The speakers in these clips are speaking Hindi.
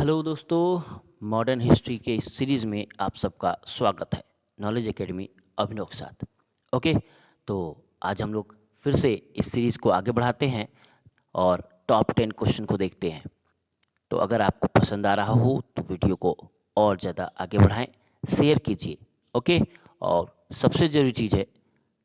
हेलो दोस्तों, मॉडर्न हिस्ट्री के इस सीरीज़ में आप सबका स्वागत है नॉलेज एकेडमी अभिनव के साथ। ओके, तो आज हम लोग फिर से इस सीरीज़ को आगे बढ़ाते हैं और टॉप 10 क्वेश्चन को देखते हैं। तो अगर आपको पसंद आ रहा हो तो वीडियो को और ज़्यादा आगे बढ़ाएं, शेयर कीजिए। ओके, और सबसे ज़रूरी चीज़ है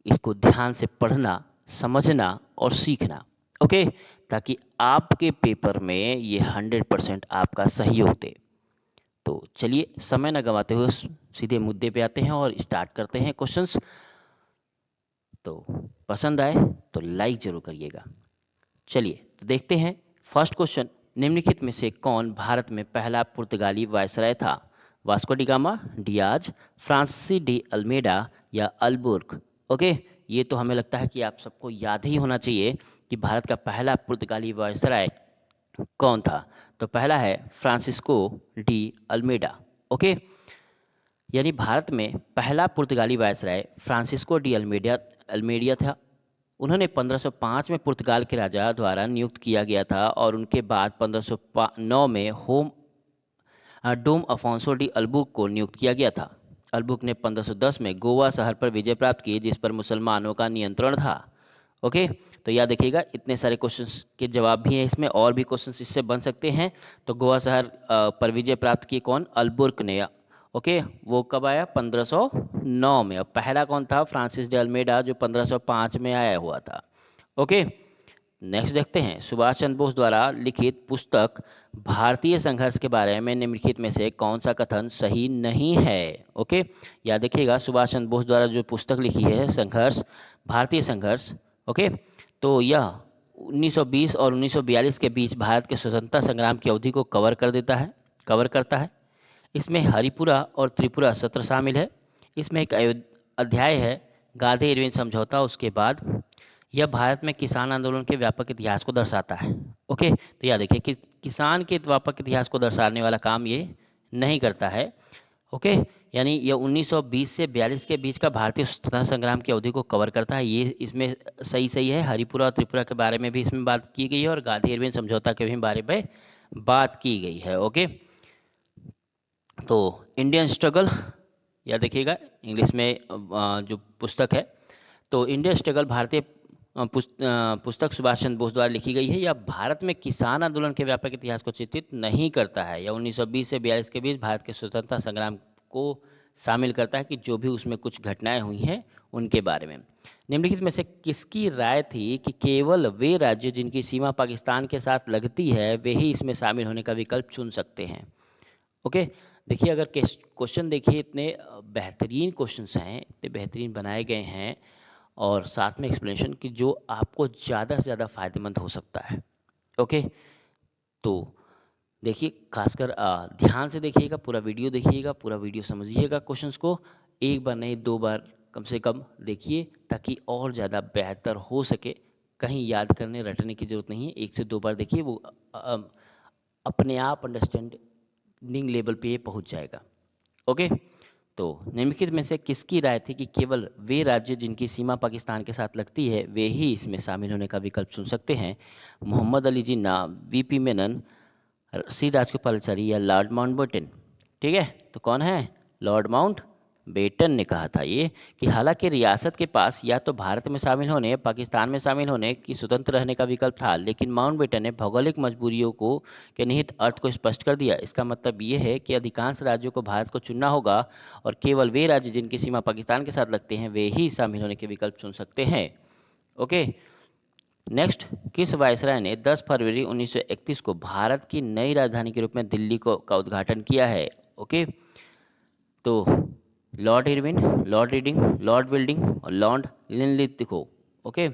इसको ध्यान से पढ़ना, समझना और सीखना। ओके, ताकि आपके पेपर में ये 100% आपका सहयोग दे। तो चलिए समय न गंवाते हुए सीधे मुद्दे पे आते हैं और स्टार्ट करते हैं क्वेश्चंस। तो पसंद आए तो लाइक जरूर करिएगा। चलिए तो देखते हैं फर्स्ट क्वेश्चन। निम्नलिखित में से कौन भारत में पहला पुर्तगाली वायसराय था? Vasco da Gama, Dias, Francis de Almeida या अल्बुर्क? ओके, ये तो हमें लगता है कि आप सबको याद ही होना चाहिए कि भारत का पहला पुर्तगाली वायसराय कौन था। तो पहला है फ्रांसिस्को डी अल्मेडा। ओके, यानी भारत में पहला पुर्तगाली वायसराय फ्रांसिस्को डी अल्मेडिया था। उन्होंने 1505 में पुर्तगाल के राजा द्वारा नियुक्त किया गया था और उनके बाद 1509 में डोम अफोंसो डी अल्बुक को नियुक्त किया गया था। अल्बुक ने 1510 में गोवा शहर पर विजय प्राप्त की, जिस पर मुसलमानों का नियंत्रण था। ओके, तो याद रखिएगा इतने सारे क्वेश्चंस के जवाब भी हैं इसमें, और भी क्वेश्चंस इससे बन सकते हैं। तो गोवा शहर पर विजय प्राप्त की कौन? अल्बुर्क ने। ओके, वो कब आया? 1509 में। अब पहला कौन था? फ्रांसिस डे अल्मेडा, जो 1505 में आया हुआ था। ओके, नेक्स्ट देखते हैं। सुभाष चंद्र बोस द्वारा लिखित पुस्तक भारतीय संघर्ष के बारे में निम्नलिखित में से कौन सा कथन सही नहीं है? ओके, याद रखिएगा सुभाष चंद्र बोस द्वारा जो पुस्तक लिखी है संघर्ष, भारतीय संघर्ष, ओके, तो यह 1920 और 1942 के बीच भारत के स्वतंत्रता संग्राम की अवधि को कवर करता है। इसमें हरिपुरा और त्रिपुरा सत्र शामिल है। इसमें एक अध्याय है गांधी इरविन समझौता। उसके बाद यह भारत में किसान आंदोलन के व्यापक इतिहास को दर्शाता है। ओके, तो याद देखिए कि किसान के व्यापक इतिहास को दर्शाने वाला काम ये नहीं करता है। ओके, यानी यह 1920 से 42 के बीच का भारतीय स्वतंत्रता संग्राम की अवधि को कवर करता है। ये इसमें सही है। हरिपुरा और त्रिपुरा के बारे में भी इसमें बात की गई है और गांधी इरविन समझौता के भी बारे में बात की गई है। ओके, तो इंडियन स्ट्रगल याद देखिएगा, इंग्लिश में जो पुस्तक है, तो इंडियन स्ट्रगल भारतीय पुस्तक सुभाष चंद्र बोस द्वारा लिखी गई है। यह भारत में किसान आंदोलन के व्यापक इतिहास को चित्रित नहीं करता है। यह 1920 से 42 के बीच भारत के स्वतंत्रता संग्राम को शामिल करता है कि जो भी उसमें कुछ घटनाएं हुई हैं उनके बारे में। निम्नलिखित में से किसकी राय थी कि केवल वे राज्य जिनकी सीमा पाकिस्तान के साथ लगती है वे ही इसमें शामिल होने का विकल्प चुन सकते हैं? ओके, देखिए अगर क्वेश्चन देखिए, इतने बेहतरीन क्वेश्चंस हैं, इतने बेहतरीन बनाए गए हैं और साथ में एक्सप्लेनेशन कि जो आपको ज़्यादा से ज़्यादा फायदेमंद हो सकता है। ओके, तो देखिए खासकर ध्यान से देखिएगा, पूरा वीडियो देखिएगा, पूरा वीडियो समझिएगा। क्वेश्चंस को एक बार नहीं 2 बार कम से कम देखिए ताकि और ज़्यादा बेहतर हो सके। कहीं याद करने रटने की ज़रूरत नहीं है, 1 से 2 बार देखिए, वो अपने आप अंडरस्टैंडिंग लेवल पे ये पहुंच जाएगा। ओके, तो निम्नलिखित में से किसकी राय थी कि केवल वे राज्य जिनकी सीमा पाकिस्तान के साथ लगती है वे ही इसमें शामिल होने का विकल्प चुन सकते हैं? मोहम्मद अली जिन्ना, वीपी मेनन, सी राजगोपालाचारी या लॉर्ड माउंटबेटन? ठीक है, तो कौन है? लॉर्ड माउंटबेटन ने कहा था ये कि हालांकि रियासत के पास या तो भारत में शामिल होने, पाकिस्तान में शामिल होने की स्वतंत्र रहने का विकल्प था, लेकिन माउंटबेटन ने भौगोलिक मजबूरियों को के निहित अर्थ को स्पष्ट कर दिया। इसका मतलब ये है कि अधिकांश राज्यों को भारत को चुनना होगा और केवल वे राज्य जिनकी सीमा पाकिस्तान के साथ लगते हैं वे ही शामिल होने के विकल्प चुन सकते हैं। ओके, नेक्स्ट, किस वायसराय ने 10 फरवरी 1931 को भारत की नई राजधानी के रूप में दिल्ली का उद्घाटन किया है? ओके, तो Lord Irwin, Lord Reading, Lord विल्डिंग और लॉर्ड लिनलिथगो। ओके,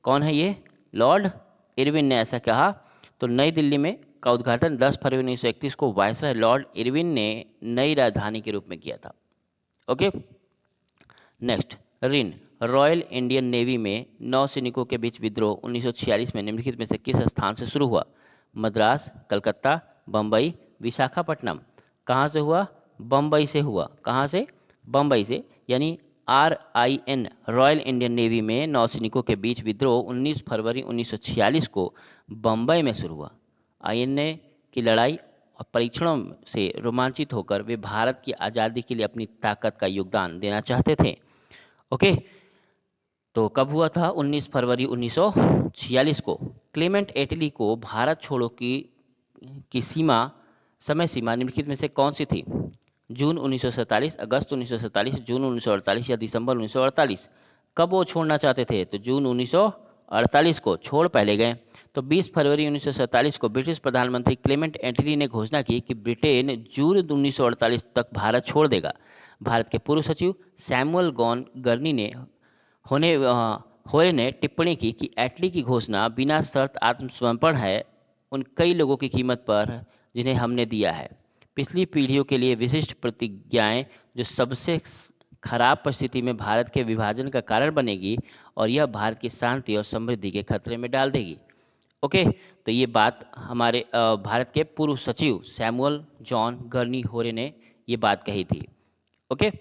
कौन है ये? लॉर्ड इरविन ने ऐसा कहा। तो नई दिल्ली में का उद्घाटन 10 फरवरी 1931 को वायसराय लॉर्ड इरविन ने नई राजधानी के रूप में किया था। ओके, नेक्स्ट, रिन रॉयल इंडियन नेवी में नौसैनिकों के बीच विद्रोह 1946 में निम्नलिखित में से किस स्थान से शुरू हुआ? मद्रास, कलकत्ता, बम्बई, विशाखापट्टनम? कहाँ से हुआ? बम्बई से हुआ। कहाँ से? बम्बई से। यानी RIN रॉयल इंडियन नेवी में नौसैनिकों के बीच विद्रोह 19 फरवरी 1946 को बम्बई में शुरू हुआ। INA की लड़ाई और परीक्षणों से रोमांचित होकर वे भारत की आज़ादी के लिए अपनी ताकत का योगदान देना चाहते थे। ओके, तो कब हुआ था? 19 फरवरी 1946 को। क्लेमेंट एटली को भारत छोड़ो की समय सीमा निम्नलिखित में से कौन सी थी? जून 1947, अगस्त 1947, जून 1948 या दिसंबर 1948? कब वो छोड़ना चाहते थे? तो जून 1948 को छोड़ पहले गए। तो 20 फरवरी 1947 को ब्रिटिश प्रधानमंत्री क्लेमेंट एटली ने घोषणा की कि ब्रिटेन जून 1948 तक भारत छोड़ देगा। भारत के पूर्व सचिव सैमुअल गर्नी ने होरे ने टिप्पणी की कि एटली की घोषणा बिना शर्त आत्मसमर्पण है उन कई लोगों की कीमत पर जिन्हें हमने दिया है, पिछली पीढ़ियों के लिए विशिष्ट प्रतिज्ञाएं जो सबसे खराब परिस्थिति में भारत के विभाजन का कारण बनेगी और यह भारत की शांति और समृद्धि के खतरे में डाल देगी। ओके, तो ये बात हमारे भारत के पूर्व सचिव सैमुअल जॉन गर्नी होरे ने ये बात कही थी। ओके,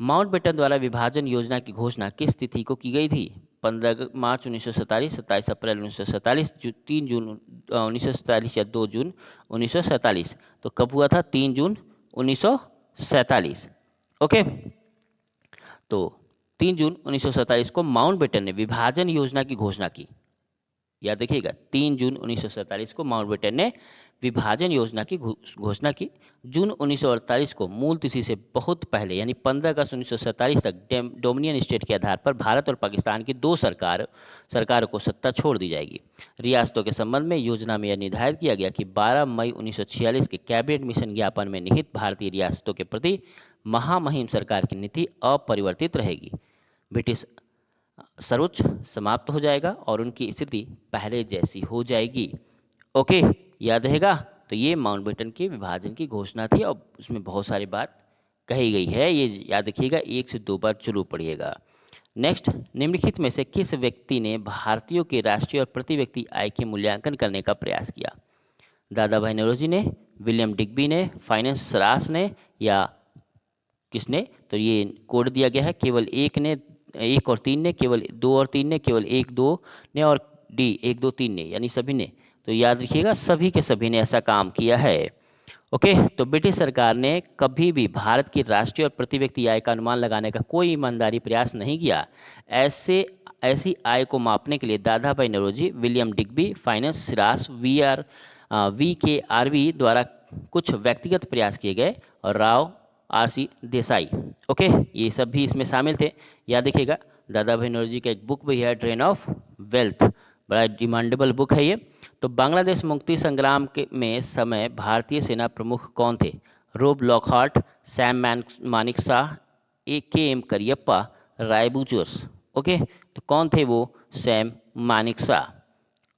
माउंटबेटन द्वारा विभाजन योजना की घोषणा किस तिथि को की गई थी? 15 मार्च 1947, 27 अप्रैल 1947, 3 जून 1947 या 2 जून 1947? तो कब हुआ था? 3 जून 1947। ओके, तो 3 जून 1947 को माउंटबेटन ने विभाजन योजना की घोषणा की। याद रखिएगा, 3 जून 1947 को माउंटबेटन ने विभाजन योजना की घोषणा की। जून 1948 को मूल तिथि से बहुत पहले यानी 15 अगस्त 1947 तक डोमिनियन स्टेट के आधार पर भारत और पाकिस्तान की दो सरकारों को सत्ता छोड़ दी जाएगी। रियासतों के संबंध में योजना में यह निर्धारित किया गया कि 12 मई 1946 के कैबिनेट मिशन ज्ञापन में निहित भारतीय रियासतों के प्रति महामहिम सरकार की नीति अपरिवर्तित रहेगी। ब्रिटिश सर्वोच्च समाप्त हो जाएगा और उनकी स्थिति पहले जैसी हो जाएगी। ओके, याद रहेगा। तो ये माउंटबेटन के विभाजन की घोषणा थी और उसमें बहुत सारी बात कही गई है, ये याद रखिएगा, 1 से 2 बार जरूर पढ़िएगा। नेक्स्ट, निम्नलिखित में से किस व्यक्ति ने भारतीयों के राष्ट्रीय और प्रति व्यक्ति आय के मूल्यांकन करने का प्रयास किया? दादा भाई नौरोजी ने, विलियम डिग्बी ने, फाइनेंस सरास ने या किसने? तो ये कोड दिया गया है, केवल एक ने, 1 और 3 ने, केवल 2 और 3 ने, केवल 1 2 ने और डी 1 2 3 ने, यानी सभी ने। तो याद रखिएगा, सभी के सभी ने ऐसा काम किया है। ओके, तो ब्रिटिश सरकार ने कभी भी भारत की राष्ट्रीय और प्रति व्यक्ति आय का अनुमान लगाने का कोई ईमानदारी प्रयास नहीं किया। ऐसी आय को मापने के लिए Dadabhai Naoroji, William Digby, फाइनेंस सिरास, VKRB द्वारा कुछ व्यक्तिगत प्रयास किए गए और राव RC देसाई, ओके, ये सब भी इसमें शामिल थे। याद रखिएगा, दादा भाई नौरोजी का एक बुक भी है, ड्रेन ऑफ वेल्थ, बड़ा डिमांडेबल बुक है ये। तो बांग्लादेश मुक्ति संग्राम में समय भारतीय सेना प्रमुख कौन थे? Rob Lockhart, Sam Manekshaw, KM Cariappa, Roy Bucher. Okay, तो कौन थे वो? सैम मानिकशा।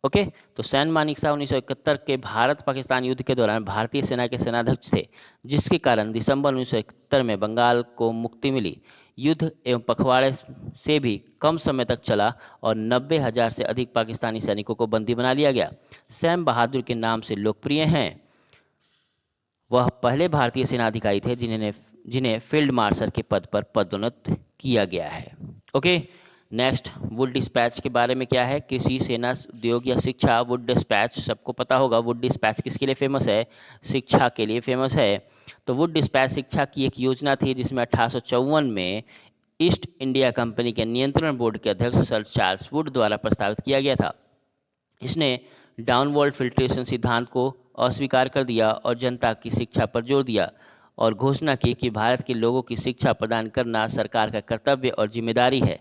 ओके, तो सैम मानिकशा 1971 के भारत पाकिस्तान युद्ध के दौरान भारतीय सेना के सेनाध्यक्ष थे, जिसके कारण दिसंबर 1971 में बंगाल को मुक्ति मिली। युद्ध एवं पखवाड़े से भी कम समय तक चला और 90,000 से अधिक पाकिस्तानी सैनिकों को बंदी बना लिया गया। सैम बहादुर के नाम से लोकप्रिय हैं। वह पहले भारतीय सेना अधिकारी थे जिन्हें फील्ड मार्शल के पद पर पदोन्नत किया गया है। ओके, नेक्स्ट, वुड डिस्पैच के बारे में क्या है? कृषि, सेना, उद्योग या शिक्षा? वुड डिस्पैच सबको पता होगा। वुड डिस्पैच किसके लिए फेमस है? शिक्षा के लिए फेमस है। तो वुड डिस्पैच शिक्षा की एक योजना थी जिसमें 1854 में ईस्ट इंडिया कंपनी के नियंत्रण बोर्ड के अध्यक्ष सर चार्ल्स वुड द्वारा प्रस्तावित किया गया था। इसने डाउनवॉल्ड फिल्ट्रेशन सिद्धांत को अस्वीकार कर दिया और जनता की शिक्षा पर जोर दिया और घोषणा की कि भारत के लोगों की शिक्षा प्रदान करना सरकार का कर्तव्य और जिम्मेदारी है।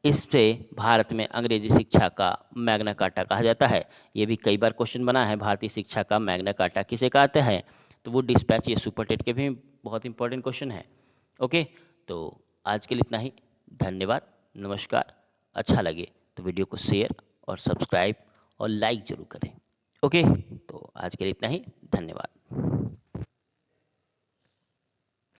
इससे भारत में अंग्रेजी शिक्षा का मैग्ना कार्टा कहा जाता है। ये भी कई बार क्वेश्चन बना है, भारतीय शिक्षा का मैग्ना कार्टा किसे कहते हैं? तो वो डिस्पैच, ये सुपर टेट के भी बहुत इंपॉर्टेंट क्वेश्चन है। ओके, तो आज के लिए इतना ही। धन्यवाद, नमस्कार। अच्छा लगे तो वीडियो को शेयर और सब्सक्राइब और लाइक जरूर करें। ओके, तो आज के लिए इतना ही। धन्यवाद।